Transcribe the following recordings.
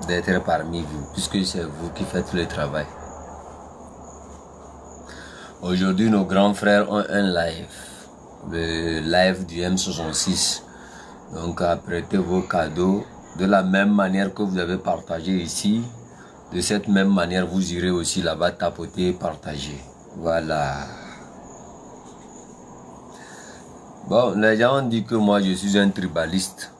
d'être parmi vous, puisque c'est vous qui faites le travail. Aujourd'hui, nos grands frères ont un live, le live du M66. Donc, apprêtez vos cadeaux de la même manière que vous avez partagé ici. De cette même manière, vous irez aussi là-bas tapoter et partager. Voilà. Bon, les gens ont dit que moi, je suis un tribaliste.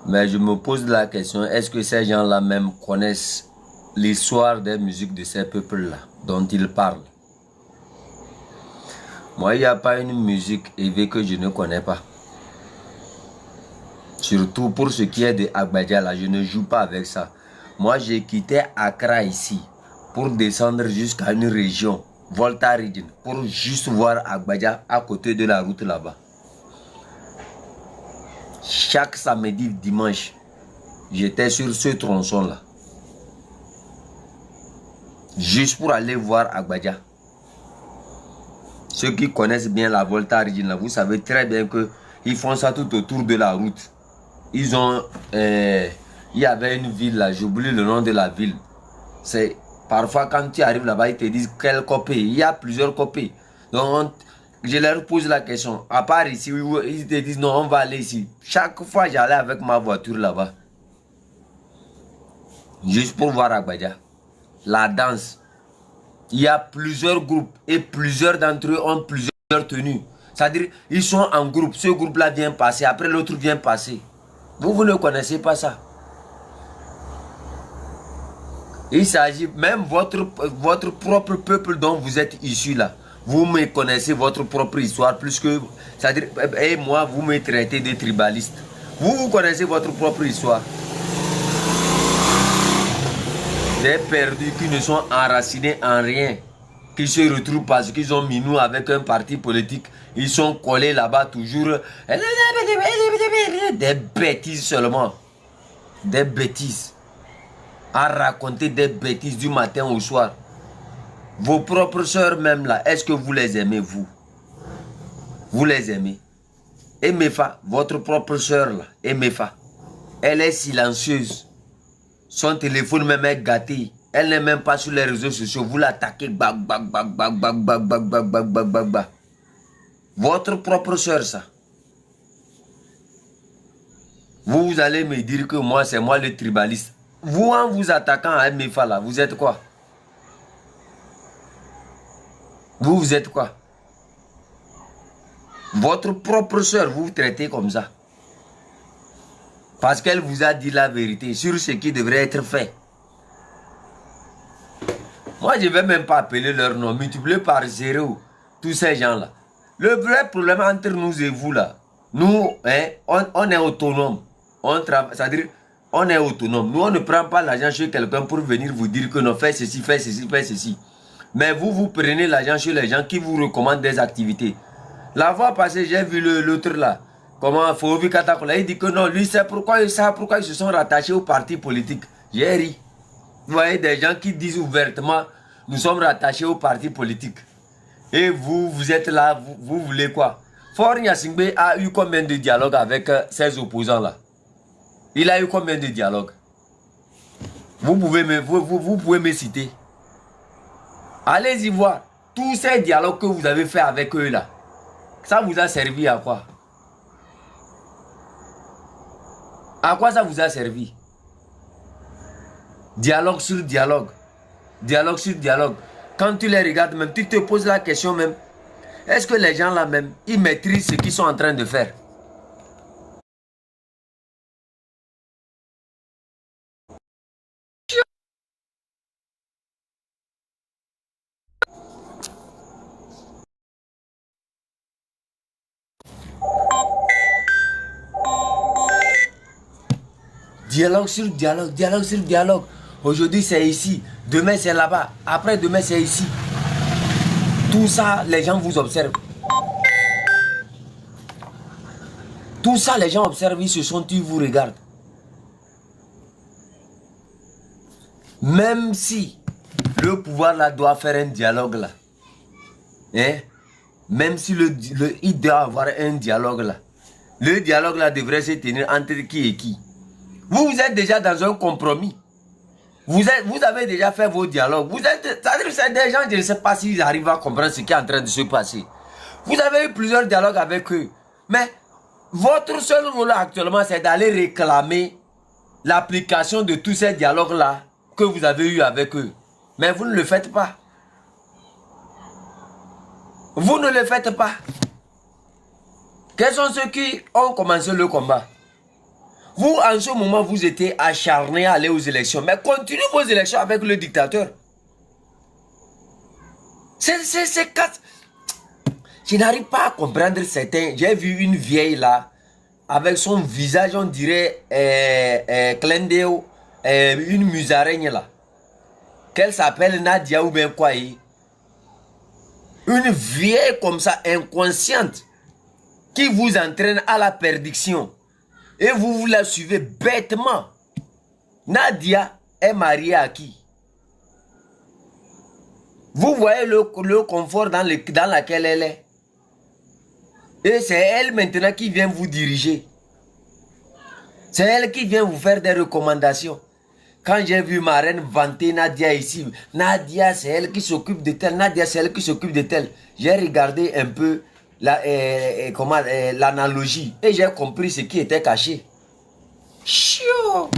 Mais je me pose la question, est-ce que ces gens-là même connaissent l'histoire des musiques de ces peuples-là dont ils parlent? Moi, il n'y a pas une musique élevée que je ne connais pas. Surtout pour ce qui est de Agbadja, là, je ne joue pas avec ça. Moi, j'ai quitté Accra ici pour descendre jusqu'à une région, Volta Region, pour juste voir Agbadja à côté de la route là-bas. Chaque samedi, dimanche, j'étais sur ce tronçon-là. Juste pour aller voir Agbadja. Ceux qui connaissent bien la Volta Region, là, vous savez très bien qu'ils font ça tout autour de la route. Ils ont... il y avait une ville là, j'oublie le nom de la ville. C'est parfois quand tu arrives là-bas, ils te disent quel copé. Il y a plusieurs copés. Donc je leur pose la question. À part ici, ils te disent non, on va aller ici. Chaque fois, j'allais avec ma voiture là-bas. Juste pour voir Agbadja. La danse. Il y a plusieurs groupes et plusieurs d'entre eux ont plusieurs tenues. C'est-à-dire, ils sont en groupe. Ce groupe-là vient passer, après l'autre vient passer. Vous ne connaissez pas ça. Il s'agit même votre propre peuple dont vous êtes issu là. Vous me connaissez votre propre histoire plus que... C'est-à-dire, et moi, vous me traitez de tribaliste. Vous connaissez votre propre histoire. Des perdus qui ne sont enracinés en rien. Qui se retrouvent parce qu'ils ont mis nous avec un parti politique. Ils sont collés là-bas toujours. Des bêtises seulement. Des bêtises. À raconter des bêtises du matin au soir. Vos propres soeurs même là, est-ce que vous les aimez vous? Vous les aimez? Et Mefa, votre propre soeur là, et Mefa, elle est silencieuse. Son téléphone même est gâté. Elle n'est même pas sur les réseaux sociaux. Vous l'attaquez. Votre propre soeur ça. Vous allez me dire que moi c'est moi le tribaliste. Vous en vous attaquant à Mefa là, vous êtes quoi? Vous êtes quoi? Votre propre soeur, vous traitez comme ça. Parce qu'elle vous a dit la vérité sur ce qui devrait être fait. Moi, je ne vais même pas appeler leur nom, multiplié par zéro, tous ces gens-là. Le vrai problème entre nous et vous, là, nous, hein, on est autonome. On travaille, c'est-à-dire, on est autonome. Nous, on ne prend pas l'argent chez quelqu'un pour venir vous dire que non, fais ceci, fais ceci, fais ceci. Mais vous prenez l'argent chez les gens qui vous recommandent des activités. La fois passée, j'ai vu l'autre là. Comment Fouvi Katakola, il dit que non, lui, c'est pourquoi ils se sont rattachés au parti politique. J'ai ri. Vous voyez des gens qui disent ouvertement, nous sommes rattachés au parti politique. Et vous êtes là, vous voulez quoi? Faure Gnassingbé a eu combien de dialogues avec ses opposants là? Il a eu combien de dialogues? Vous pouvez me citer. Allez-y voir. Tous ces dialogues que vous avez fait avec eux là, ça vous a servi à quoi? À quoi ça vous a servi? Dialogue sur dialogue. Dialogue sur dialogue. Quand tu les regardes même, tu te poses la question même. Est-ce que les gens là même, ils maîtrisent ce qu'ils sont en train de faire? Dialogue sur dialogue, dialogue sur dialogue. Aujourd'hui c'est ici, demain c'est là-bas, après demain c'est ici. Tout ça, les gens vous observent. Tout ça, les gens observent, ils se sont, ils vous regardent. Même si le pouvoir là doit faire un dialogue là, hein? Même si il doit avoir un dialogue là, le dialogue là devrait se tenir entre qui et qui? Vous êtes déjà dans un compromis. Vous avez déjà fait vos dialogues. C'est-à-dire que c'est des gens, je ne sais pas s'ils arrivent à comprendre ce qui est en train de se passer. Vous avez eu plusieurs dialogues avec eux. Mais votre seul rôle actuellement, c'est d'aller réclamer l'application de tous ces dialogues-là que vous avez eu avec eux. Mais vous ne le faites pas. Vous ne le faites pas. Quels sont ceux qui ont commencé le combat? Vous, en ce moment, vous étiez acharnés à aller aux élections. Mais continuez vos élections avec le dictateur. C'est quatre. Je n'arrive pas à comprendre certains. J'ai vu une vieille là, avec son visage, on dirait, Clendeo, une musaraigne là. Qu'elle s'appelle Nadia ou bien quoi. Une vieille comme ça, inconsciente, qui vous entraîne à la perdition. Et vous la suivez bêtement. Nadia est mariée à qui? Vous voyez le confort dans lequel elle est. Et c'est elle maintenant qui vient vous diriger. C'est elle qui vient vous faire des recommandations. Quand j'ai vu ma reine vanter Nadia ici, Nadia c'est elle qui s'occupe de tel, Nadia c'est elle qui s'occupe de tel. J'ai regardé un peu l'analogie et j'ai compris ce qui était caché. Chiot!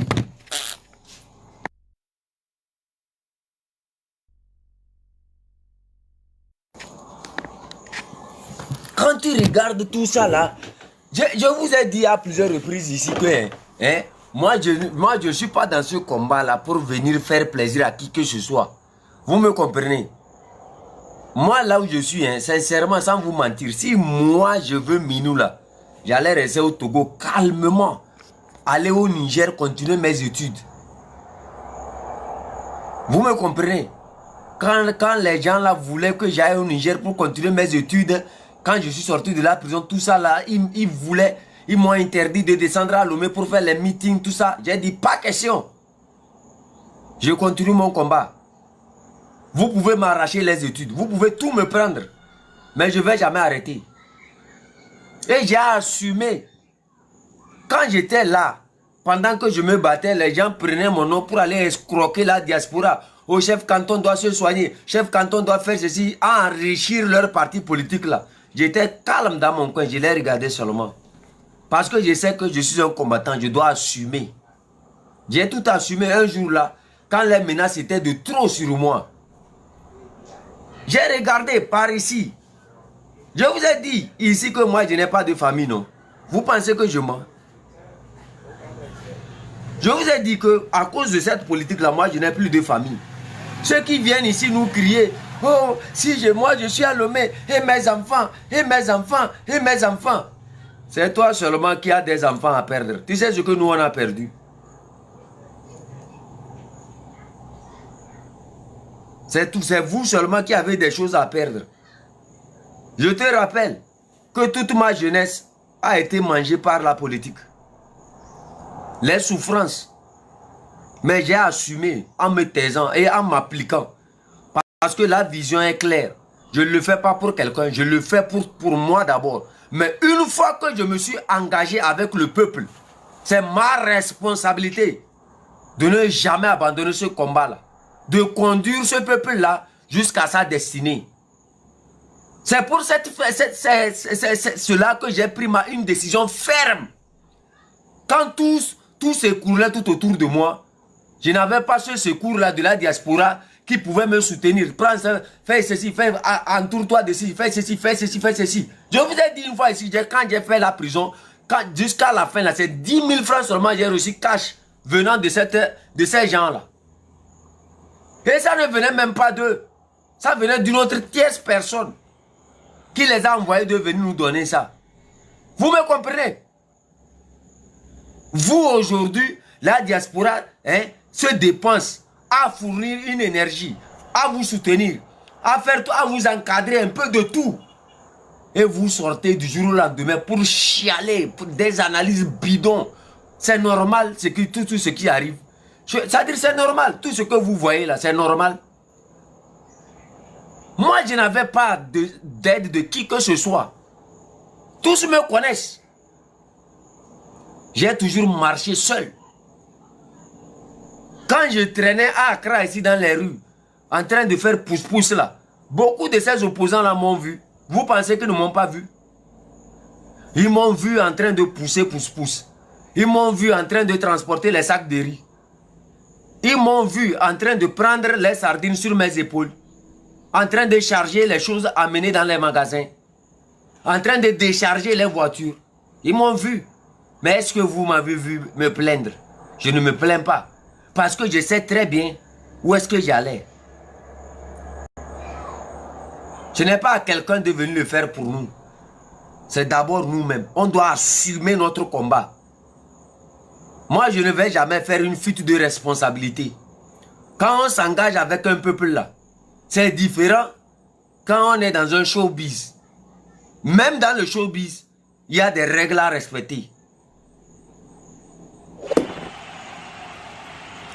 Quand tu regardes tout ça là, je vous ai dit à plusieurs reprises ici que moi je ne suis pas dans ce combat là pour venir faire plaisir à qui que ce soit. Vous me comprenez? Moi là où je suis, sincèrement sans vous mentir, si moi je veux Minou là, j'allais rester au Togo calmement, aller au Niger, continuer mes études. Vous me comprenez? Quand les gens là voulaient que j'aille au Niger pour continuer mes études, quand je suis sorti de la prison, tout ça là, ils m'ont interdit de descendre à Lomé pour faire les meetings, tout ça. J'ai dit, pas question. Je continue mon combat. Vous pouvez m'arracher les études, vous pouvez tout me prendre, mais je ne vais jamais arrêter. Et j'ai assumé. Quand j'étais là, pendant que je me battais, les gens prenaient mon nom pour aller escroquer la diaspora. Au chef canton doit se soigner, chef canton doit faire ceci, enrichir leur parti politique là. J'étais calme dans mon coin, je les regardais seulement. Parce que je sais que je suis un combattant, je dois assumer. J'ai tout assumé un jour là, quand les menaces étaient de trop sur moi. J'ai regardé par ici. Je vous ai dit ici que moi je n'ai pas de famille, non? Vous pensez que je mens? Je vous ai dit que à cause de cette politique là, moi je n'ai plus de famille. Ceux qui viennent ici nous crier, oh, si moi je suis à Lomé, et mes enfants, et mes enfants, et mes enfants. C'est toi seulement qui as des enfants à perdre. Tu sais ce que nous on a perdu? C'est vous seulement qui avez des choses à perdre. Je te rappelle que toute ma jeunesse a été mangée par la politique. Les souffrances. Mais j'ai assumé en me taisant et en m'appliquant. Parce que la vision est claire. Je ne le fais pas pour quelqu'un, je le fais pour moi d'abord. Mais une fois que je me suis engagé avec le peuple, c'est ma responsabilité de ne jamais abandonner ce combat-là. De conduire ce peuple-là jusqu'à sa destinée. C'est pour cela que j'ai pris une décision ferme. Quand tout s'écoulait tout autour de moi, je n'avais pas ce secours-là de la diaspora qui pouvait me soutenir. Prends ça, fais ceci, entoure-toi de ceci, fais ceci, fais ceci, fais ceci. Je vous ai dit une fois ici, quand j'ai fait la prison, jusqu'à la fin, c'est 10 000 francs seulement j'ai reçu cash venant de ces gens-là. Et ça ne venait même pas d'eux. Ça venait d'une autre tierce personne qui les a envoyés de venir nous donner ça. Vous me comprenez? Vous aujourd'hui, la diaspora se dépense à fournir une énergie, à vous soutenir, à vous encadrer un peu de tout. Et vous sortez du jour au lendemain pour chialer, pour des analyses bidons. C'est normal tout ce qui arrive. C'est-à-dire c'est normal, tout ce que vous voyez là, c'est normal. Moi, je n'avais pas d'aide de qui que ce soit. Tous me connaissent. J'ai toujours marché seul. Quand je traînais à Accra ici dans les rues, en train de faire pouce-pouce là, beaucoup de ces opposants là m'ont vu. Vous pensez qu'ils ne m'ont pas vu? Ils m'ont vu en train de pousser pouce-pouce. Ils m'ont vu en train de transporter les sacs de riz. Ils m'ont vu en train de prendre les sardines sur mes épaules. En train de charger les choses amenées dans les magasins. En train de décharger les voitures. Ils m'ont vu. Mais est-ce que vous m'avez vu me plaindre? Je ne me plains pas. Parce que je sais très bien où est-ce que j'allais. Ce n'est pas à quelqu'un de venir le faire pour nous. C'est d'abord nous-mêmes. On doit assumer notre combat. Moi, je ne vais jamais faire une fuite de responsabilité. Quand on s'engage avec un peuple là, c'est différent quand on est dans un showbiz. Même dans le showbiz, il y a des règles à respecter.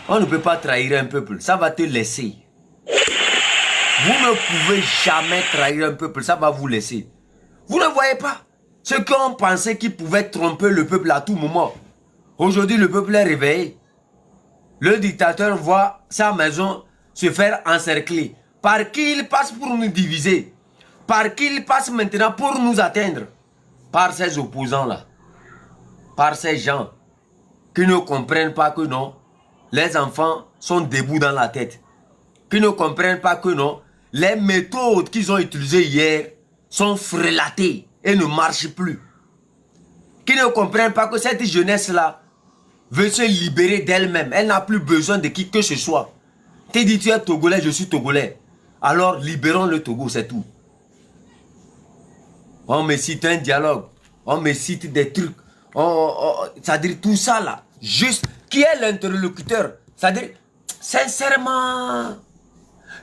On ne peut pas trahir un peuple. Ça va te laisser. Vous ne pouvez jamais trahir un peuple. Ça va vous laisser. Vous ne voyez pas ceux qui ont pensé qu'ils pouvaient tromper le peuple à tout moment. Aujourd'hui, le peuple est réveillé. Le dictateur voit sa maison se faire encercler. Par qui il passe pour nous diviser? Par qui il passe maintenant pour nous atteindre? Par ces opposants-là. Par ces gens qui ne comprennent pas que non, les enfants sont debout dans la tête. Qui ne comprennent pas que non, les méthodes qu'ils ont utilisées hier sont frélatées et ne marchent plus. Qui ne comprennent pas que cette jeunesse-là veut se libérer d'elle-même. Elle n'a plus besoin de qui que ce soit. Tu dis tu es Togolais, je suis Togolais. Alors libérons le Togo, c'est tout. On me cite un dialogue. On me cite des trucs. C'est-à-dire tout ça là. Juste, qui est l'interlocuteur? C'est-à-dire, sincèrement,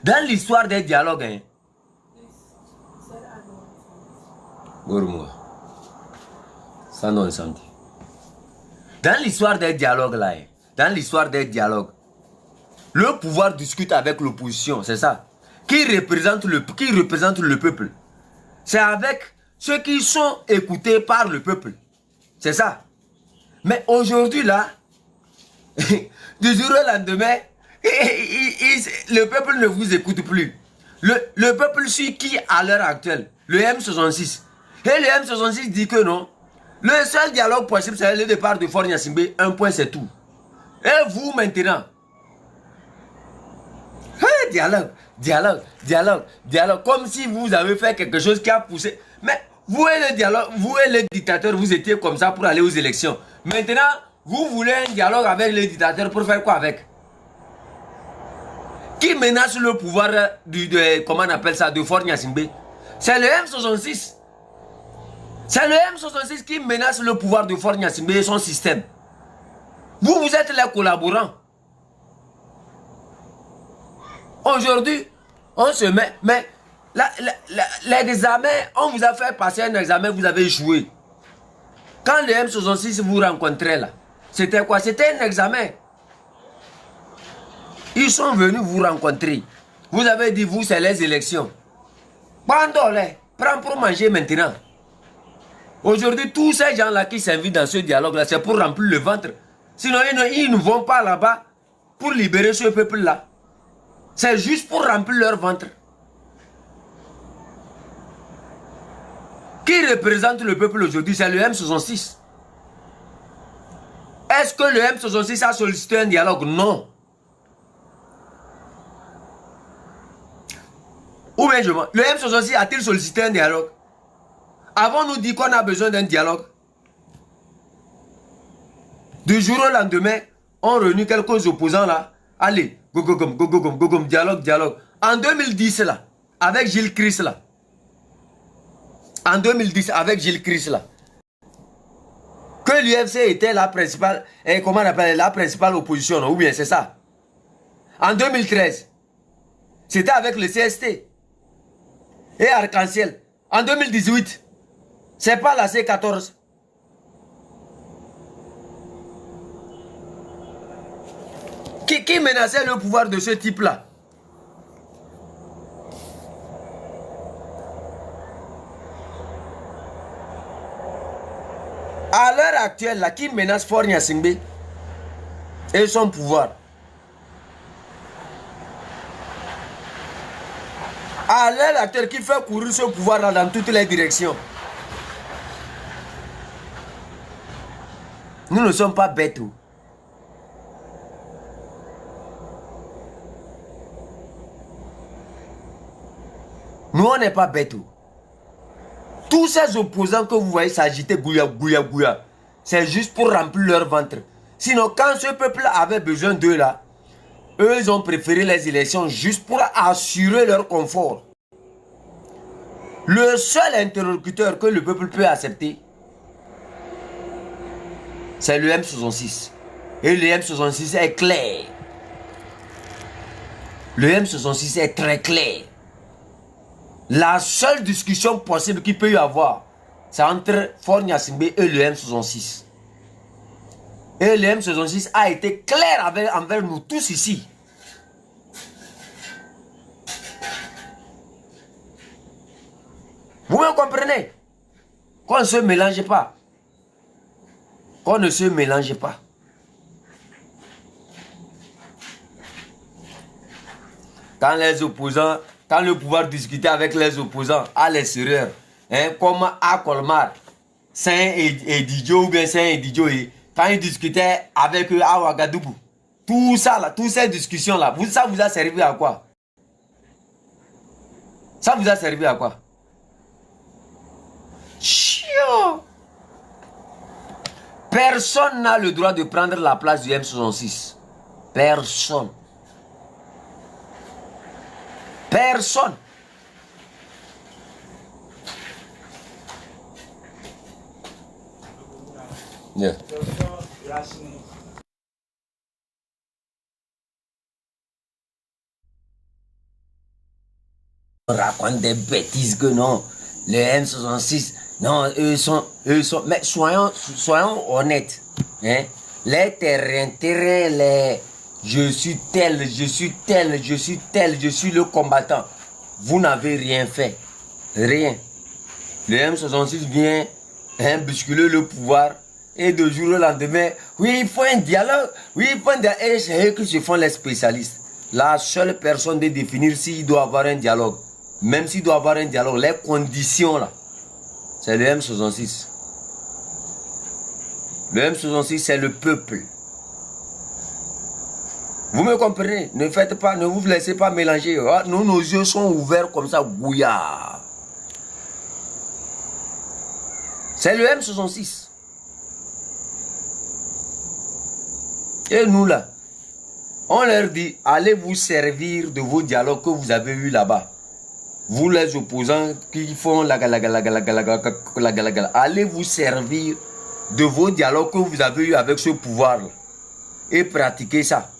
dans l'histoire des dialogues, hein, ça non senti. Dans l'histoire des dialogues là, hein, dans l'histoire des dialogues, le pouvoir discute avec l'opposition, c'est ça. Qui représente le peuple? C'est avec ceux qui sont écoutés par le peuple. C'est ça. Mais aujourd'hui là, du jour au lendemain, le peuple ne vous écoute plus. Le peuple suit qui à l'heure actuelle? Le M66. Et le M66 dit que non. Le seul dialogue possible, c'est le départ de Faure Gnassingbé. Un point, c'est tout. Et vous maintenant? Dialogue, dialogue, dialogue, dialogue. Comme si vous avez fait quelque chose qui a poussé. Mais vous et le dialogue, vous et le dictateur, vous étiez comme ça pour aller aux élections. Maintenant, vous voulez un dialogue avec le dictateur pour faire quoi avec? Qui menace le pouvoir comment on appelle ça, de Faure Gnassingbé? C'est le M66. C'est le M66 qui menace le pouvoir de Faure Gnassingbé et son système. Vous êtes les collaborants. Aujourd'hui, on se met... Mais l'examen, on vous a fait passer un examen, vous avez échoué. Quand le M66 vous rencontrait là, c'était quoi? C'était un examen. Ils sont venus vous rencontrer. Vous avez dit, vous, c'est les élections. Bandolé, prends pour manger maintenant. Aujourd'hui, tous ces gens-là qui s'invitent dans ce dialogue-là, c'est pour remplir le ventre. Sinon, ils ne vont pas là-bas pour libérer ce peuple-là. C'est juste pour remplir leur ventre. Qui représente le peuple aujourd'hui? C'est le M66. Est-ce que le M66 a sollicité un dialogue? Non. Ou bien le M66 a-t-il sollicité un dialogue? Avons-nous dit qu'on a besoin d'un dialogue? Du jour au lendemain, on réunit quelques opposants là. Allez, go, dialogue, dialogue. En 2010 là, avec Gilles Christ là. En 2010, avec Gilles Christ là. Que l'UFC était la principale, comment on appelle, la principale opposition, non? Ou bien c'est ça. En 2013, c'était avec le CST et Arc-en-Ciel. En 2018, c'est pas la C14. Qui menaçait le pouvoir de ce type-là? À l'heure actuelle, là, qui menace Faure Gnassingbé et son pouvoir? À l'acteur qui fait courir ce pouvoir-là dans toutes les directions. Nous ne sommes pas bêtes. Nous, on n'est pas bêtes. Tous ces opposants que vous voyez s'agiter, gouya, gouya, gouya, c'est juste pour remplir leur ventre. Sinon, quand ce peuple avait besoin d'eux là, eux, ils ont préféré les élections juste pour assurer leur confort. Le seul interlocuteur que le peuple peut accepter, c'est le M66. Et le M66 est clair. Le M66 est très clair. La seule discussion possible qu'il peut y avoir, c'est entre Faure Gnassingbé et le M66. Et le M66 a été clair envers nous tous ici. Vous me comprenez? Qu'on ne se mélange pas. Qu'on ne se mélange pas. Quand les opposants, quand le pouvoir discutait avec les opposants à l'extérieur, hein, comme à Colmar, Saint et Didio ou bien Saint et Didio, quand ils discutaient avec eux à Ouagadougou, tout ça là, toutes ces discussions là, ça vous a servi à quoi? Ça vous a servi à quoi? Chiant. Personne n'a le droit de prendre la place du M66. Personne. Personne. Yeah. On raconte des bêtises que non. Les M66, non, eux sont. Mais soyons honnêtes. Hein? Les terrains, les. Je suis tel, je suis tel, je suis tel, je suis le combattant. Vous n'avez rien fait. Rien. Le M66 vient bousculer le pouvoir. Et de jour au lendemain, oui, il faut un dialogue. Oui, il faut un dialogue. Et c'est eux qui se font les spécialistes. La seule personne de définir s'il doit avoir un dialogue. Même s'il doit avoir un dialogue, les conditions là, c'est le M66. Le M66, c'est le peuple. Vous me comprenez? Ne faites pas, ne vous laissez pas mélanger. Nous, nos yeux sont ouverts comme ça, bouillard. C'est le M66. Et nous là, on leur dit, allez vous servir de vos dialogues que vous avez eu là-bas. Vous les opposants qui font la gala, allez vous servir de vos dialogues que vous avez eu avec ce pouvoir et pratiquez ça.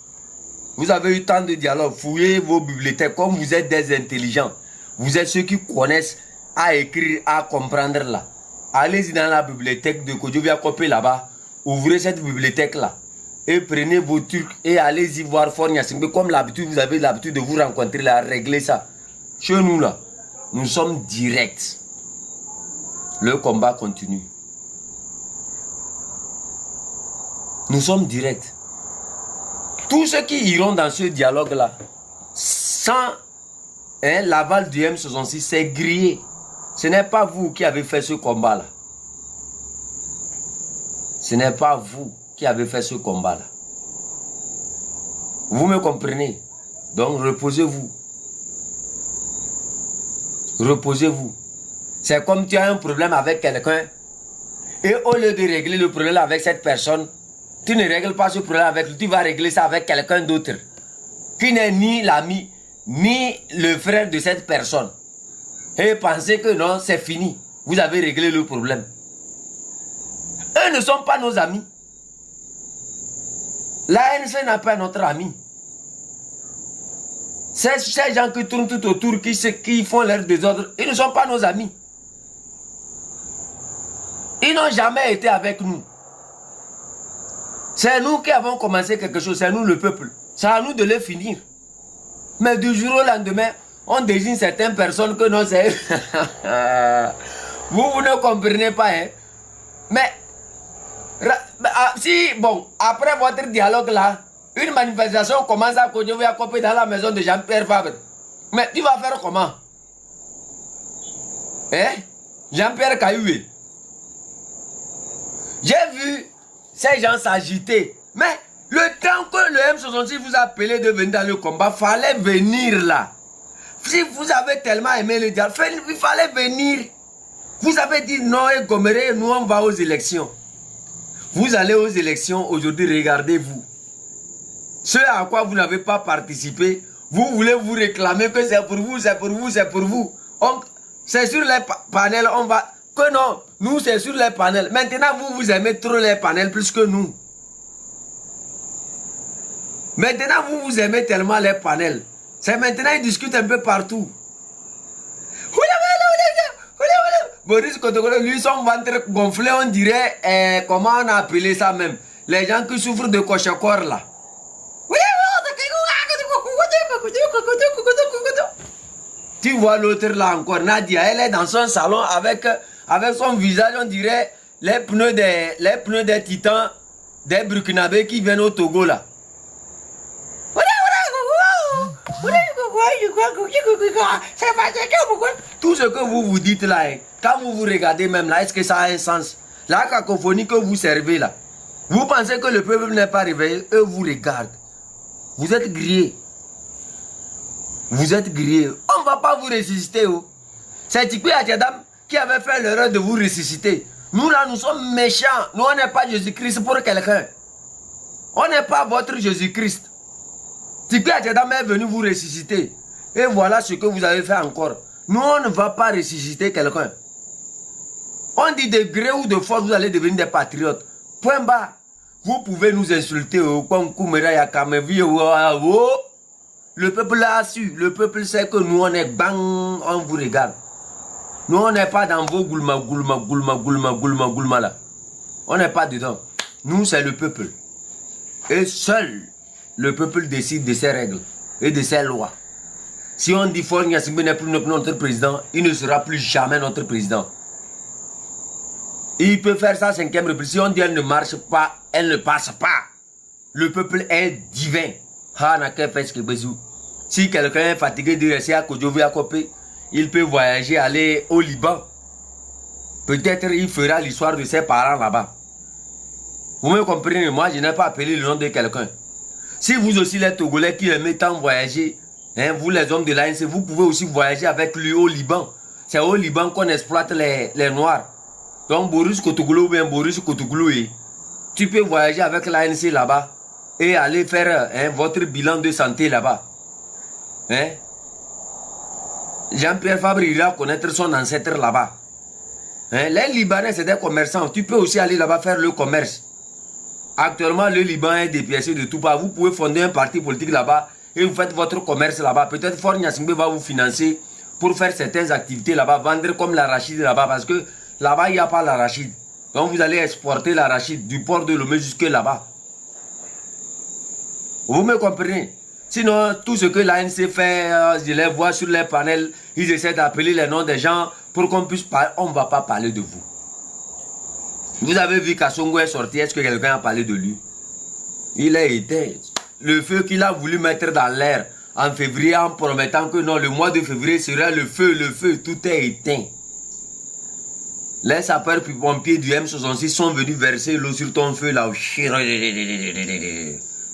Vous avez eu tant de dialogues, fouillez vos bibliothèques, comme vous êtes des intelligents. Vous êtes ceux qui connaissent à écrire, à comprendre là. Allez-y dans la bibliothèque de Kodjovia Kopé là-bas, ouvrez cette bibliothèque là. Et prenez vos trucs et allez-y voir Faure Gnassingbé. Comme l'habitude, vous avez l'habitude de vous rencontrer là, régler ça. Chez nous là, nous sommes directs. Le combat continue. Nous sommes directs. Tous ceux qui iront dans ce dialogue là, sans l'aval du M66, c'est grillé. Ce n'est pas vous qui avez fait ce combat là. Ce n'est pas vous qui avez fait ce combat là. Vous me comprenez? Donc reposez-vous. Reposez-vous. C'est comme tu as un problème avec quelqu'un et au lieu de régler le problème avec cette personne, tu ne règles pas ce problème avec lui, tu vas régler ça avec quelqu'un d'autre qui n'est ni l'ami ni le frère de cette personne. Et pensez que non, c'est fini. Vous avez réglé le problème. Eux ne sont pas nos amis. L'ANC n'a pas notre ami. Ces gens qui tournent tout autour, qui font leur désordre, ils ne sont pas nos amis. Ils n'ont jamais été avec nous. C'est nous qui avons commencé quelque chose, c'est nous le peuple. C'est à nous de le finir. Mais du jour au lendemain, on désigne certaines personnes que non, c'est... vous ne comprenez pas, hein. Mais, si, bon, après votre dialogue là, une manifestation commence à Kodjovia Kopé dans la maison de Jean-Pierre Fabre. Mais tu vas faire comment? Hein? Jean-Pierre Kayoui. J'ai vu ces gens s'agiter. Mais le temps que le M66 vous a appelé de venir dans le combat, fallait venir là. Si vous avez tellement aimé le diable, il fallait venir. Vous avez dit non et Goméré, nous on va aux élections. Vous allez aux élections aujourd'hui, regardez-vous. Ce à quoi vous n'avez pas participé, vous voulez vous réclamer que c'est pour vous, c'est pour vous, c'est pour vous. C'est sur les panels, on va... Que non, nous c'est sur les panels. Maintenant, vous aimez trop les panels plus que nous. Maintenant, vous aimez tellement les panels. C'est maintenant, ils discutent un peu partout. Boris Kotokolo, lui, son ventre gonflé, on dirait, comment on a appelé ça même? Les gens qui souffrent de cochacor là. Tu vois l'autre là encore, Nadia, elle est dans son salon avec son visage, on dirait les pneus des titans, des Burkinabés qui viennent au Togo là. Tout ce que vous dites là, quand vous regardez même là, est-ce que ça a un sens? La cacophonie que vous servez là, vous pensez que le peuple n'est pas réveillé, eux vous regardent. Vous êtes grillés. Vous êtes grillés. On ne va pas vous ressusciter. Oh. C'est Tikwe Atiadam qui avait fait l'erreur de vous ressusciter. Nous là, nous sommes méchants. Nous, on n'est pas Jésus-Christ pour quelqu'un. On n'est pas votre Jésus-Christ. Tikwe Atiadam est venu vous ressusciter. Et voilà ce que vous avez fait encore. Nous, on ne va pas ressusciter quelqu'un. On dit de gré ou de force, vous allez devenir des patriotes. Point bas. Vous pouvez nous insulter. Le peuple a su. Le peuple sait que nous, on est bang, on vous regarde. Nous, on n'est pas dans vos goulma là. On n'est pas dedans. Nous, c'est le peuple. Et seul, le peuple décide de ses règles et de ses lois. Si on dit Faure Gnassingbé n'est plus notre président, il ne sera plus jamais notre président. Il peut faire sa 5e république. Si on dit elle ne marche pas, elle ne passe pas. Le peuple est divin. Si quelqu'un est fatigué de rester à Kodjovi à Kopé, il peut voyager, aller au Liban. Peut-être il fera l'histoire de ses parents là-bas. Vous me comprenez? Moi, je n'ai pas appelé le nom de quelqu'un. Si vous aussi les Togolais qui aimez tant voyager, hein, vous les hommes de l'ANC, vous pouvez aussi voyager avec lui au Liban. C'est au Liban qu'on exploite les Noirs. Donc Boris Kotoglo ou bien Boris Kotoglo, tu peux voyager avec l'ANC là-bas et aller faire votre bilan de santé là-bas. Hein? Jean-Pierre Fabre ira connaître son ancêtre là-bas. Hein? Les Libanais, c'est des commerçants. Tu peux aussi aller là-bas faire le commerce. Actuellement, le Liban est dépiécé de tout part. Vous pouvez fonder un parti politique là-bas et vous faites votre commerce là-bas. Peut-être Faure Gnassingbé va vous financer pour faire certaines activités là-bas, vendre comme l'arachide là-bas, parce que là-bas, il n'y a pas l'arachide. Donc, vous allez exporter l'arachide du port de Lomé jusque là-bas. Vous me comprenez? Sinon, tout ce que l'ANC fait, je les vois sur les panels, ils essaient d'appeler les noms des gens pour qu'on puisse parler. On ne va pas parler de vous. Vous avez vu qu'Assongo est sorti, est-ce que quelqu'un a parlé de lui? Il est éteint. Le feu qu'il a voulu mettre dans l'air en février en promettant que non, le mois de février sera le feu, tout est éteint. Les sapeurs pompiers du M66 sont venus verser l'eau sur ton feu là.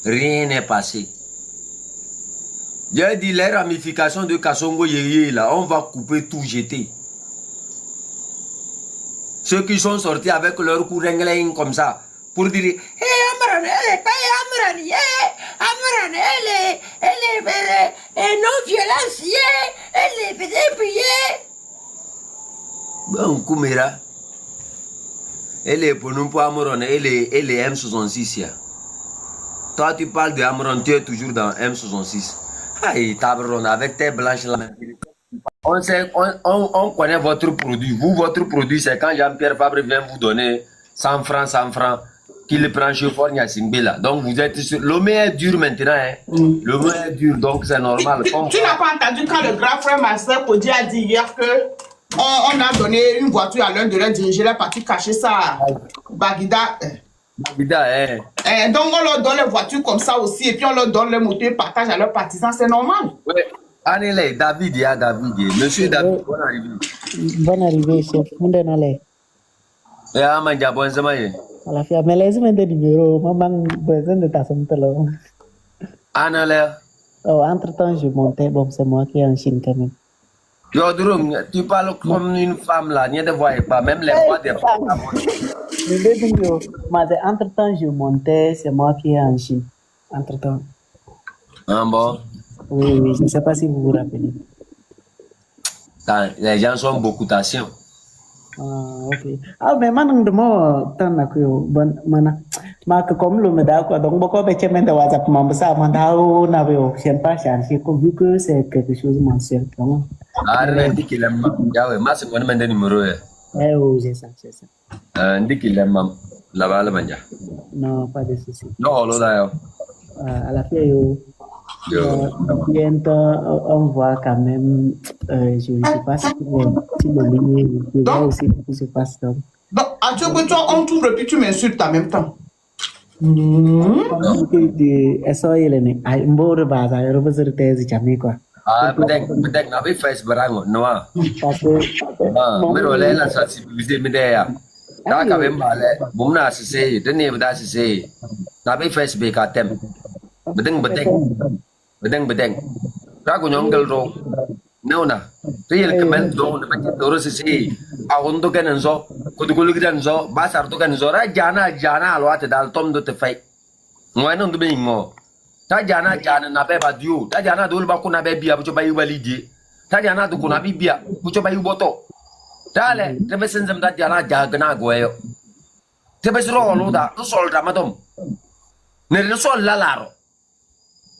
Rien n'est passé. J'ai dit les ramifications de Kassongo Yeye là, on va couper tout, jeter. Ceux qui sont sortis avec leur coup d'engling comme ça, pour dire elle est non-violence, elle est prier. Bon, Koumera, elle est pour nous pour Amoron, elle est M66. Toi, tu parles de Amoron, tu es toujours dans M66. Aïe, Tabron, avec tes blanches là. On connaît votre produit. Vous, votre produit, c'est quand Jean-Pierre Fabre vient vous donner 100 francs, qu'il prend chez Faure Gnassingbé là. Donc vous êtes sur... Lomé est dur maintenant. Hein? Lomé est dur, donc c'est normal. Tu n'as pas entendu quand le grand frère Marcel Kodi a dit hier que on a donné une voiture à l'un de leurs dirigeants, il est parti cacher ça à Baguida. Baguida, hein. Donc on leur donne les voitures comme ça aussi, et puis on leur donne les motos et partagent à leurs partisans, c'est normal. Ouais. Allez, David, Monsieur David, bonne arrivée. Bonne arrivée, chef. On est dans les. Et à Manja, bon, c'est maillé. À la fin, mais laisse-moi des numéros. Maman, besoin de ta somme. Anna, là. Oh, entre-temps, je montais. Bon, c'est moi qui est en Chine quand même. Yo, Durum, tu parles comme une femme là, n'y a de voix pas, même les voix des femmes. Mais entre-temps, je montais. C'est moi qui est en Chine. Entre-temps. Ah bon? Oui, oui, je ne sais pas si vous vous rappelez. Les gens sont beaucoup d'attention. Ah, ok. Ah, mais maintenant, de moi, tant que bon, mana, que comme le médaille, quoi, donc beaucoup de gens de WhatsApp, mais ça, mandao, n'avait j'aime pas chercher, vu que c'est quelque chose mensuel, vraiment. Ah, dit qu'il aime, ouais, moi, c'est moi qui mets numéro. Eh, oui, c'est ça, c'est ça. Dit qu'il aime, là-bas, le manja. Non, pas de souci. Non, là, À la fin, bientôt, on voit quand même, je ne sais pas si le ligne, je vois aussi ce qui se passe. Donc, à tu que toi, on t'ouvre et puis tu m'insultes en même temps. Ah, peut-être, n'a pas fait ce barango, non. Ah, mais on est là, sensibiliser, mais d'ailleurs. T'as quand même parlé, bon, là, c'est, tenez, vous c'est, n'a pas fait ce bécatem. Bedeng. Ragu nyongel ro. Nauna. Real kemen do na baca terus sih. Ahun tu kan enzo. Kudu gidan zo. Basar tu kan enzo. Jana alo ate dal tom do te fai. Ngoy non do bingo. Ta jana na be badio. Ta jana dul ba kuna be bia bu coba yu balidi. Ta jana tu kuna bibia bu coba yu boto. Dale, tebe senzem ta jana jagna goyo. Tebe sro lo da, sol ramadom. Ne sol lalaro.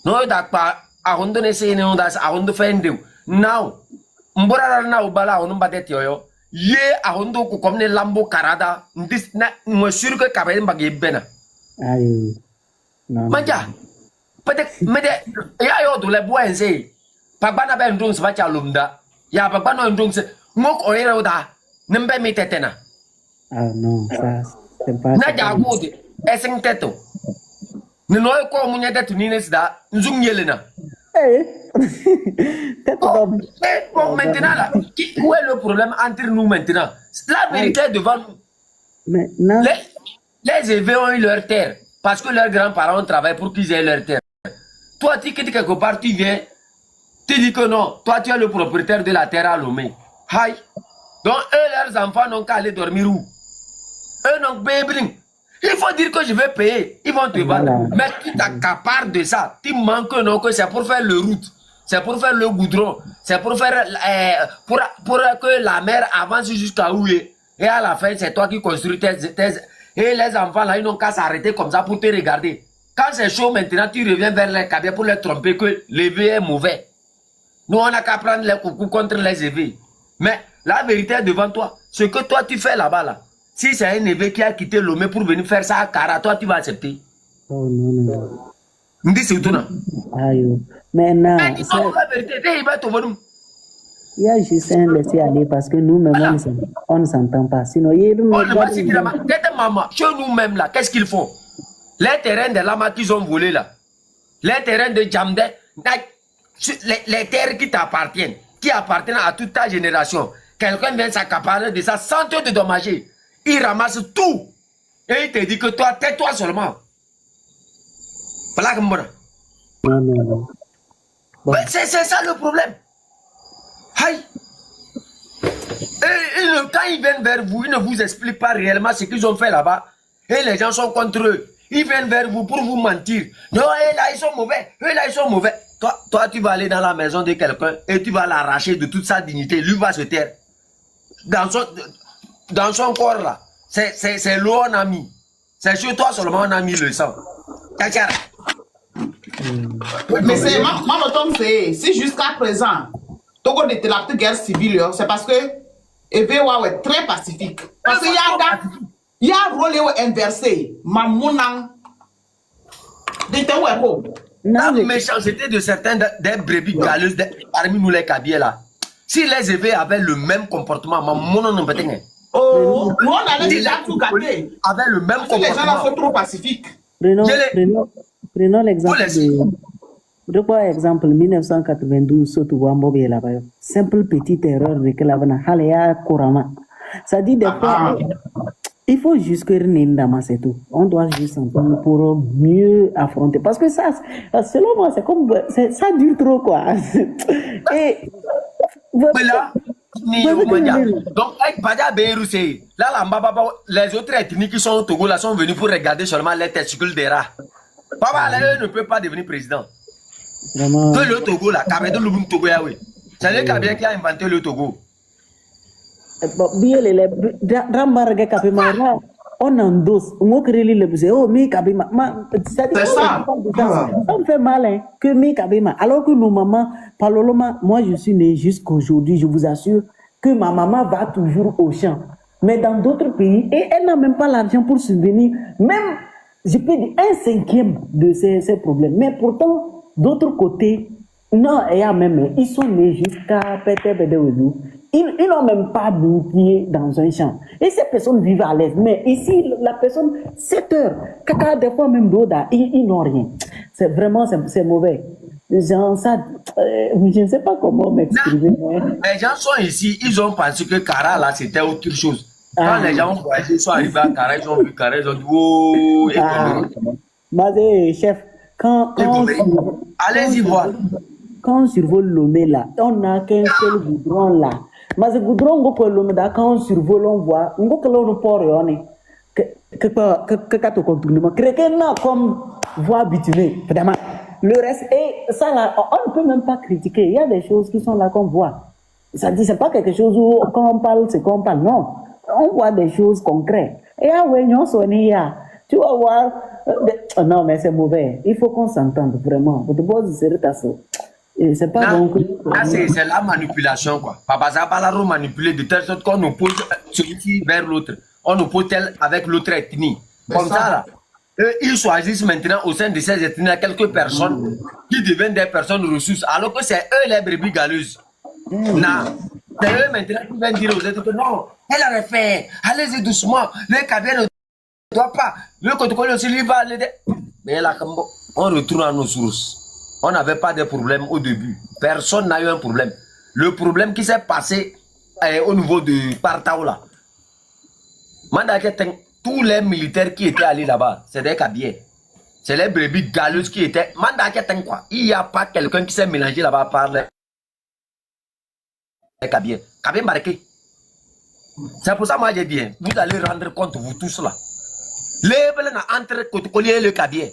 No dak pa ahondo ne se ne onda ahondo fendeu now mbora now bala ahondo badet yoyo ye ahondo ko komne lambo karada ndis na mo sur que kabe mbage bena ayo non manja peut-être mede ya yo do le boense pagbana be ndung sba cha lumda ya pagbana ndung se ngok oyera oda nembe mi tetena ah non ça c'est pas na ja gudi esing teto ne noy ko mu nyada tunine sida nzum yelena bon, maintenant là, où est le problème entre nous maintenant? La vérité est devant nous. Mais non. Les évêques ont eu leur terre parce que leurs grands-parents travaillent pour qu'ils aient leur terre. Toi, tu quittes quelque part, tu viens, tu dis que non, toi tu es le propriétaire de la terre à Lomé. Aïe. Donc eux, leurs enfants n'ont qu'à aller dormir où? Eux n'ont pas payé. Il faut dire que je vais payer. Ils vont te battre. Mais tu t'accapares de ça. Tu manques non que c'est pour faire le route. C'est pour faire le goudron. C'est pour faire pour que la mer avance jusqu'à où il est. Et à la fin, c'est toi qui construis tes... Et les enfants là, ils n'ont qu'à s'arrêter comme ça pour te regarder. Quand c'est chaud maintenant, tu reviens vers les cabines pour les tromper que l'éveil est mauvais. Nous, on n'a qu'à prendre les coucous contre les éveils. Mais la vérité est devant toi. Ce que toi tu fais là-bas là. Si c'est un évêque qui a quitté Lomé pour venir faire ça à Kara, toi tu vas accepter. Oh non. Me dis c'est tout non. Aïe. Mais non. Mais non, la vérité, il va te voir. Il y a juste un laisser aller parce que nous-mêmes, on ne s'entend pas. Sinon, il y a maman, chez nous-mêmes là, qu'est-ce qu'ils font? Les terrains de Lama qu'ils ont volés là, les terrains de Djamde, les terres qui t'appartiennent, qui appartiennent à toute ta génération. Quelqu'un vient s'accaparer de ça sans te dédommager. Il ramasse tout. Et il te dit que toi, tais-toi seulement. Voilà comme bon. Non. Bon. C'est ça le problème. Aïe. Et quand ils viennent vers vous, ils ne vous expliquent pas réellement ce qu'ils ont fait là-bas. Et les gens sont contre eux. Ils viennent vers vous pour vous mentir. Non, eux là, ils sont mauvais. Eux là, ils sont mauvais. Toi, tu vas aller dans la maison de quelqu'un et tu vas l'arracher de toute sa dignité. Lui va se taire. Dans son corps là, c'est l'eau on a mis. C'est sur toi seulement on a mis le sang. Mais c'est, si jusqu'à présent, Togo était la petite guerre civile, c'est parce que Evewa est très pacifique. Parce qu'il y a un rôle inversé. Mamounan. La méchanceté de certains des brebis galeuses parmi nous les Kabyles là. Si les évêques avaient le même comportement, maman non peut être. Oh, nous on allait déjà tout gâter. Avec le même comportement. Les gens là sont trop pacifiques. Prenons l'exemple De par exemple, 1992, surtout Wambobi là-bas. Simple petite erreur de que là-bas, Halea Kurama. Ça dit des fois, il faut juste que Nindama, c'est tout. On doit juste s'entendre pour mieux affronter. Parce que ça, selon moi, c'est comme, ça dure trop, quoi. Et, Mais là, donc, avec Badia Beyroussé, là, les autres ethnies qui sont au Togo là sont venus pour regarder seulement les testicules des rats. Papa, là, eux ne peut pas devenir président. Vraiment. Que le Togo là, Kabedou Louboum Togo, oui. C'est le Kabien qui a inventé le Togo. Bien, les Rambarga Kapima, on endosse, on crée le musée, oh, mais Kabima, ça me fait mal, hein, que mais Kabima. Alors que nos mamans, Paloloma, moi je suis né jusqu'aujourd'hui, je vous assure que ma maman va toujours au champ. Mais dans d'autres pays, et elle n'a même pas l'argent pour subvenir, même, je peux dire, 1/5 de ces problèmes. Mais pourtant, d'autre côté, non, il y a même, ils sont nés jusqu'à Pété-Bédéoudou. Ils n'ont même pas mis pied dans un champ. Et ces personnes vivent à l'aise. Mais ici, la personne, 7 heures, caca, des fois même d'Oda, ils n'ont rien. C'est vraiment, c'est mauvais. Genre, ça, je ne sais pas comment m'exprimer. Les gens sont ici, ils ont pensé que Kara, là, c'était autre chose. Quand les gens sont arrivés à Kara, ils ont vu Kara, ils ont dit, oh, mais chef, allez-y voir. Quand on survole Lomé là, on n'a qu'un seul goudron là. Mais ce goudron, quand on survole, on voit, on voit que l'on peut que comme voie bitumée, vraiment. Le reste, et ça là, on ne peut même pas critiquer. Il y a des choses qui sont là qu'on voit. Ça dit, c'est pas quelque chose où, quand on parle, c'est qu'on parle. Non. On voit des choses concrètes. Et à Wignon, tu vas voir. Non, mais c'est mauvais. Il faut qu'on s'entende vraiment. C'est pas bon. C'est la manipulation, quoi. Papa Zabalaro manipulé de telle sorte qu'on oppose celui-ci vers l'autre. On oppose tel avec l'autre ethnie. Comme ça, là. Ils choisissent maintenant au sein de ces ethnies quelques personnes qui deviennent des personnes ressources, alors que c'est eux les brebis galeuses. Non. C'est eux maintenant qui viennent dire aux autres que non, elle aurait fait, allez-y doucement, le Kabien ne doit pas, le Kotokoli aussi lui va l'aider. Mais là, on retourne à nos sources. On n'avait pas de problème au début. Personne n'a eu un problème. Le problème qui s'est passé au niveau de Partaoula. Tous les militaires qui étaient allés là-bas, c'est des Kabiens. C'est les brebis galeuses qui étaient. Quoi. Il n'y a pas quelqu'un qui s'est mélangé là-bas par les Kabiens. Kabiens marqué. C'est pour ça que moi j'ai dit, vous allez rendre compte, vous tous là. Les belles entre Kotokoli et le Kabien.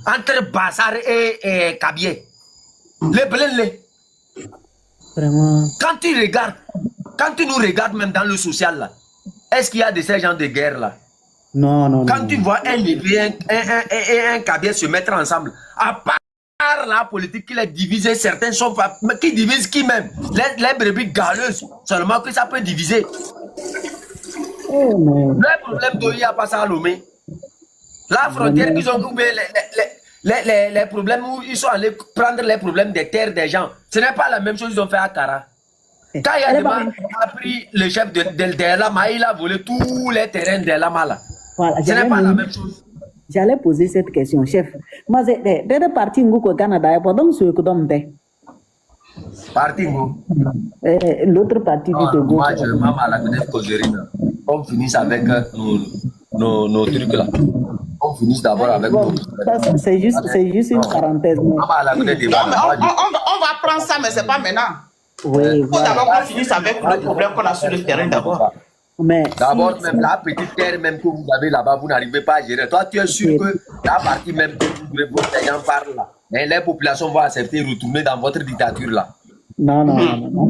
Entre Bassar et Kabien. Les belles. Vraiment. Quand tu nous regardes même dans le social là, est-ce qu'il y a de ces gens de guerre là? Non. Quand tu vois un Libyen et un Kabien se mettre ensemble, à part la politique qui les divise, certains sont pas, qui divisent qui même? Les brebis galeuses, seulement que ça peut diviser. Le problème d'Oyi a pas ça à Lomé. La frontière qu'ils ont coupé, les problèmes où ils sont allés prendre les problèmes des terres des gens, ce n'est pas la même chose qu'ils ont fait à Kara. Quand Yadema a pris le chef de Lama, il a volé tous les terrains de Lama là. Voilà, ce n'est pas la même chose. J'allais poser cette question, chef. Mais c'est parti au Canada, pendant ce que l'on fait. Parti où? L'autre partie du Togo. Moi, je m'en à la connaître causerie. On finisse avec nos trucs là. On finisse d'abord avec nos. C'est juste une parenthèse. On va prendre ça, mais c'est pas maintenant. Oui, voilà. D'abord qu'on finisse avec le problème qu'on a sur le terrain d'abord. D'abord, même la petite terre même que vous avez là-bas, vous n'arrivez pas à gérer. Toi, tu es sûr que la partie même que vous gens parlent là, mais les populations vont accepter de retourner dans votre dictature là. Non. Non,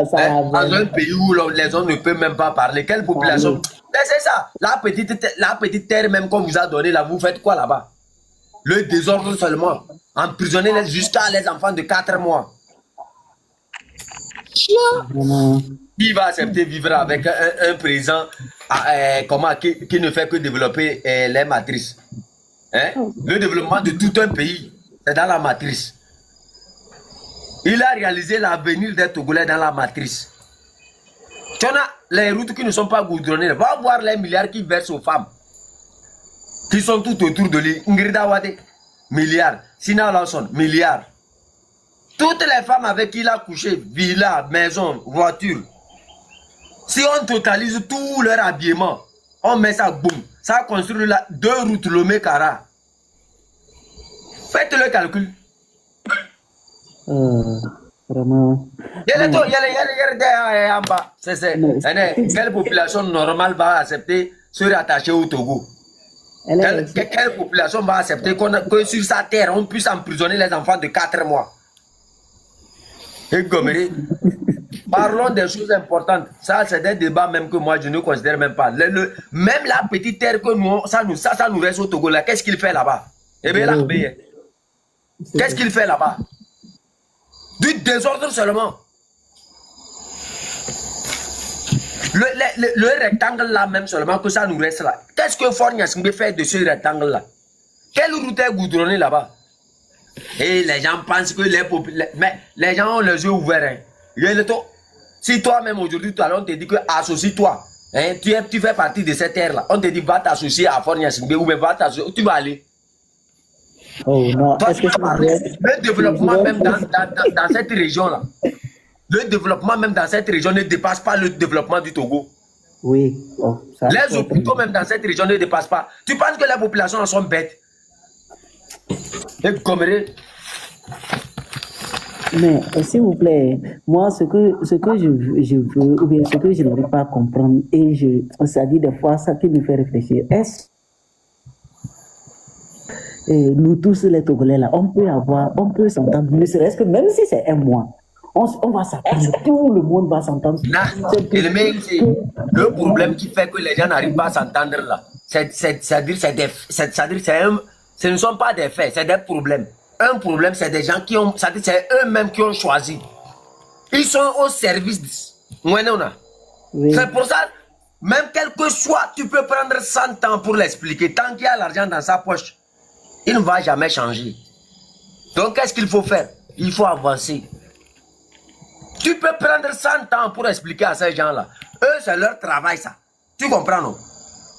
ça va. Dans un pays où les gens ne peuvent même pas parler, quelle population? Mais c'est ça, la petite terre même qu'on vous a donnée là, vous faites quoi là-bas? Le désordre seulement. Emprisonner jusqu'à les enfants de 4 mois. Qui va accepter vivre avec un président qui ne fait que développer les matrices? Le développement de tout un pays, c'est dans la matrice. Il a réalisé l'avenir des Togolais dans la matrice. Tu as les routes qui ne sont pas goudronnées. Va voir les milliards qui versent aux femmes. Qui sont tout autour de lui. milliard. Sina Lawson, milliard. Toutes les femmes avec qui il a couché, villa, maison, voiture. Si on totalise tout leur habillement, on met ça, boum, ça construit là 2 routes Lomé-Kara. Faites le calcul. Vraiment. Quelle population normale va accepter se rattacher au Togo? Quelle population va accepter que sur sa terre, on puisse emprisonner les enfants de 4 mois? Et Goméré, parlons des choses importantes. Ça, c'est des débats même que moi, je ne considère même pas. Même la petite terre que nous, ça nous reste au Togo, là, qu'est-ce qu'il fait là-bas? Eh bien, là, qu'est-ce qu'il fait là-bas? Du désordre seulement. Le rectangle là même seulement que ça nous reste là. Qu'est-ce que Fornias me fait de ce rectangle là? Quelle route est goudronnée là-bas? Et les gens pensent que mais les gens ont les yeux ouverts. Hein. Si toi-même aujourd'hui, on te dit que associe-toi. Hein, tu fais partie de cette terre là. On te dit va t'associer à Fornias ou bien va t'associer. Tu vas aller. Oh non, est-ce que le développement même dans cette région-là, le développement même dans cette région ne dépasse pas le développement du Togo. Oui. Oh, ça, les hôpitaux même dans cette région ne dépassent pas. Tu penses que les populations sont bêtes? Et Goméré. Mais s'il vous plaît, moi ce que je veux, ou bien ce que je n'arrive pas à comprendre, et ça dit des fois ça qui me fait réfléchir, est-ce et nous tous les Togolais là, on peut s'entendre, ne serait-ce que même si c'est un mois, on va s'entendre, tout le monde va s'entendre. Le problème qui fait que les gens n'arrivent pas à s'entendre là, c'est-à-dire ce ne sont pas des faits, c'est des problèmes. Un problème, c'est des gens qui ont, c'est eux-mêmes qui ont choisi. Ils sont au service. Oui. C'est pour ça, même quel que soit, tu peux prendre 100 ans pour l'expliquer. Tant qu'il y a l'argent dans sa poche, il ne va jamais changer. Donc, qu'est-ce qu'il faut faire? Il faut avancer. Tu peux prendre 100 ans pour expliquer à ces gens-là. Eux, c'est leur travail, ça. Tu comprends, non?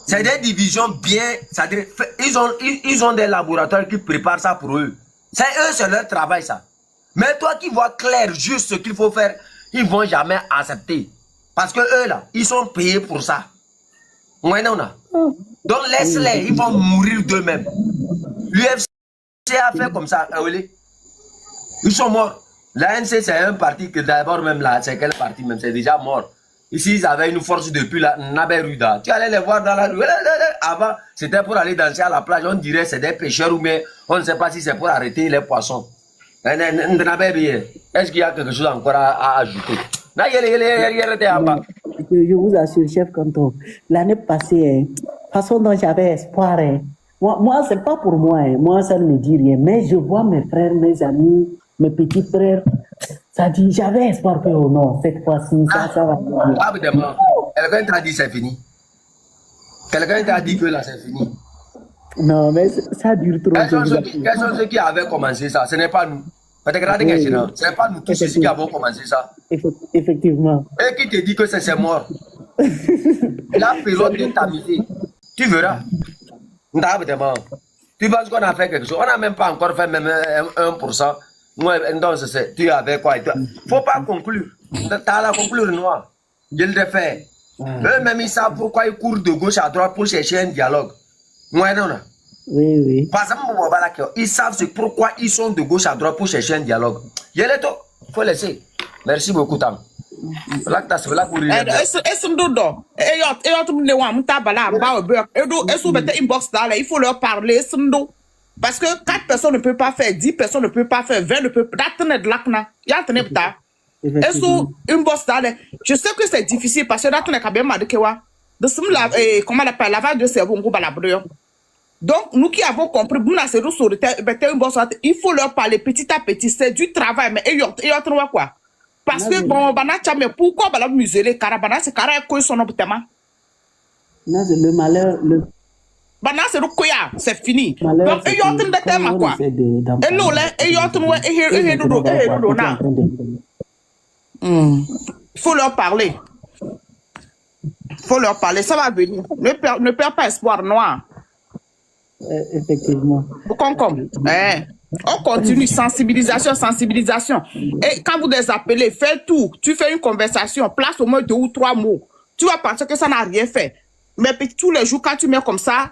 C'est des divisions bien... C'est-à-dire, ils ont des laboratoires qui préparent ça pour eux. C'est eux, c'est leur travail, ça. Mais toi qui vois clair juste ce qu'il faut faire, ils ne vont jamais accepter. Parce que eux, là, ils sont payés pour ça. Ouais, non, non. Donc, laisse-les, ils vont mourir d'eux-mêmes. L'UFC a fait comme ça, ils sont morts. L'ANC, c'est un parti que d'abord, même là, c'est quel parti même, c'est déjà mort. Ici, ils avaient une force depuis la Naberuda. Tu allais les voir dans la rue. Avant, c'était pour aller danser à la plage. On dirait que c'est des pêcheurs ou bien on ne sait pas si c'est pour arrêter les poissons. Est-ce qu'il y a quelque chose encore à ajouter? Je vous assure, chef Kanto, l'année passée, façon dont j'avais espoir, moi c'est pas pour moi, moi ça ne me dit rien, mais je vois mes frères, mes amis, mes petits frères, ça dit, j'avais espoir que oh non, cette fois-ci, ça va. Ah, évidemment, quelqu'un t'a dit c'est fini. Quelqu'un t'a dit que là c'est fini. Non, mais ça dure trop. Quels sont ceux qui avaient commencé ça? Ce n'est pas nous. Ce n'est pas nous tous ceux qui avons commencé ça. Effectivement. Et qui te dit que c'est mort? La période de tamisé. Tu verras. Tu penses qu'on a fait quelque chose? On n'a même pas encore fait même 1%. Donc, tu avais quoi? Il ne faut pas conclure. Tu as la conclure noire. Je le fais. Eux-mêmes, ils savent pourquoi ils courent de gauche à droite pour chercher un dialogue. Ouais, non, non. Oui, oui. Ils savent pourquoi ils sont de gauche à droite pour chercher un dialogue. Il faut laisser. Merci beaucoup, Tam. Il faut leur parler. Parce que 4 personnes ne peuvent pas faire, 10 personnes ne peuvent pas faire, 20 ne peuvent pas. Je sais que c'est difficile parce que comment on appelle lavage de cerveau. Donc, nous qui avons compris, il faut leur parler petit à petit. C'est du travail, mais quoi? Parce que bon, pourquoi on museler carabana, c'est carré son obtement. Le malheur, c'est fini. Donc, il y a un thème quoi. Et l'eau, il faut leur parler. Il faut leur parler, ça va venir. Ne perds pas espoir noir. Effectivement. Concombre. On continue, sensibilisation, sensibilisation. Et quand vous les appelez, fais tout. Tu fais une conversation, place au moins 2 ou 3 mots. Tu vas penser que ça n'a rien fait. Mais tous les jours, quand tu mets comme ça,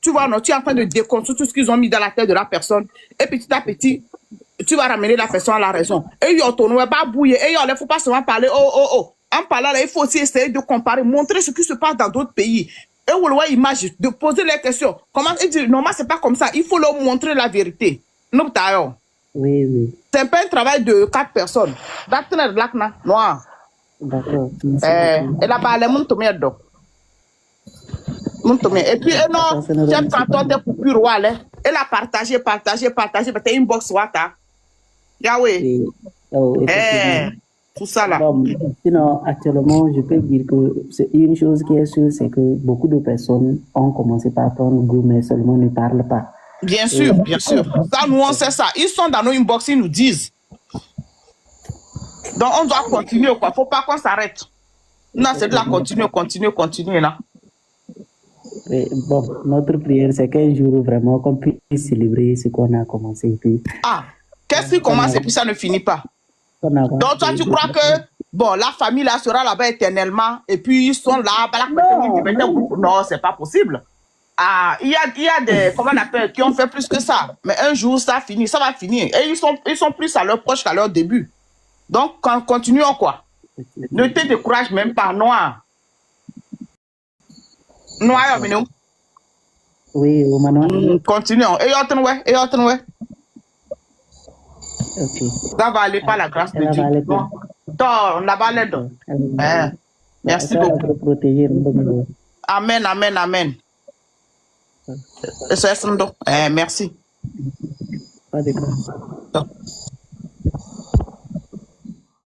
tu vois, non, tu es en train de déconstruire tout ce qu'ils ont mis dans la tête de la personne. Et petit à petit, tu vas ramener la personne à la raison. Et il y a ton pas bouiller. Et il ne faut pas seulement parler, oh. En parlant, là, il faut aussi essayer de comparer, montrer ce qui se passe dans d'autres pays. Et vous voyez l'image, de poser les questions. Comment il dit, normalement, c'est pas comme ça. Il faut leur montrer la vérité. Oui. C'est un peu un travail de 4 personnes. Noir. D'accord. Et là-bas, les gens tomber dedans. Et puis, non, j'aime quand on est pour plus roi, elle a partagé, peut-être une box wata. Yahweh. Tout ça là. Bon, sinon, actuellement, je peux dire que c'est une chose qui est sûre, c'est que beaucoup de personnes ont commencé par prendre goût, mais seulement ne parlent pas. Bien sûr. Ça, nous, on sait ça. Ils sont dans nos inbox, ils nous disent. Donc, on doit continuer, quoi. Faut pas qu'on s'arrête. Non, c'est de la continuer, là. Et bon, notre prière, c'est qu'un jour, vraiment, qu'on puisse célébrer ce qu'on a commencé. Puis, qu'est-ce qui commence et puis ça ne finit pas? Donc, toi, tu crois que, bon, la famille, là, sera là-bas éternellement, et puis ils sont là, non, c'est pas possible. Il y a des, comment on appelle, qui ont fait plus que ça. Mais un jour, ça finit, ça va finir. Et ils sont plus à leur proche qu'à leur début. Donc, continuons, quoi. Ne te décourage même pas, Noir. Noir, Minou. Oui, au Manoir. Continuons. Et ouais. Ok. Ça va aller par la grâce de Dieu. On va aller donc. Merci beaucoup. Amen. C'est ça, merci. Pas de grâce.